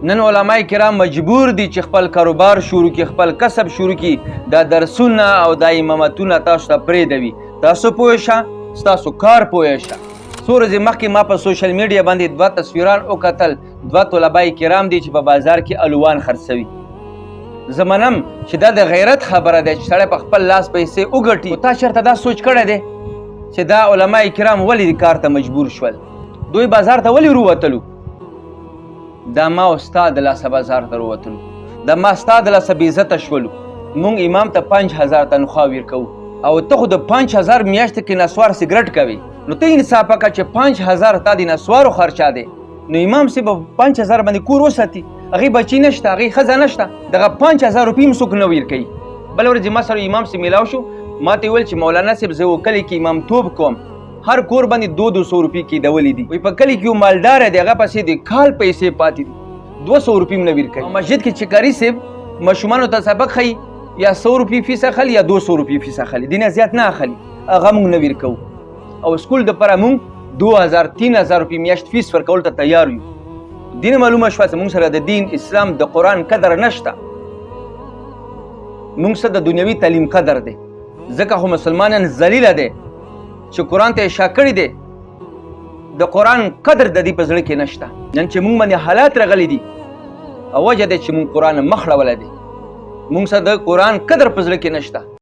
نن علماء کرام مجبور دي چې خپل کاروبار شروع کړي، خپل کسب شروع کړي، دا درسونه او دا امامتونه تاسو ته پرېږدوي. تاسو پوه شه، ستاسو کار پوه شه. څو ورځې مخکې ما په سوشل میډیا باندې 2 تصویران وکتل، 2 طلباء کرام دي چې په بازار کې الوان خرڅوي. زه منم چې دا د غیرت خبره ده چې سړی په خپل لاس پیسې وګټي. خو تا چېرته دا سوچ کړی دی چې دا علماء کرام ولې کار ته مجبور شول؟ دوی بازار ته ولې وروتلو؟ دا ما او ستا د لاسه بازار ته وروتلو، دا ما ستا د لاسه بېعزته شولو. موږ امام ته 5000 تنخوا ورکوو او ته خو د 5000 میاشتې کې نسوار سګرټ کوي. نو ته انصاف وکړه چې 5000 تا د نسوارو خرچه دی، نو امام صاحب په 5000 باندې کور وساتي، هغې بچي نشته، هغې ښځه نشته، دغه 5000 روپۍ هم څوک نه ورکوي. بله ورځ ما سره امام صاحب میلاو شو، ما ته ویل چې مولانا صاحب زه کلي کې امامتوب کوم، هر کور باندې 200 روپۍ کېدولې دي. وایي په کلي کې یو مالدار دی، هغه پسې د کال پیسې پاتې دي، 200 روپۍ هم نه ورکوي. او مسجد کې چې کاري صاحب ماشومانو ته سبق ښیي، یا 100 روپۍ فیس اخلي یا 200 روپۍ فیس اخلي، دې نه زیات نه اخلي، هغه موږ نه ورکوو. او سکول دپاره موږ 2000-3000 روپۍ میاشت فیس ورکولو ته تیار یو. دین معلومه شوه چې موږ سره د دین اسلام د قرآن قدر نشته، موږ سره د دنیوي تعلیم قدر دی. ځکه خو مسلمانان ذلیله دی چې قرآن ته یې شا کړي دی، د قرآن قدر د دې په زړه کې نشته. نن چې موږ باندې حالات راغلي دي او وجه دی چې موږ قرآن مخ اړولی دی، موږ سره د قرآن قدر په زړه کې نشته.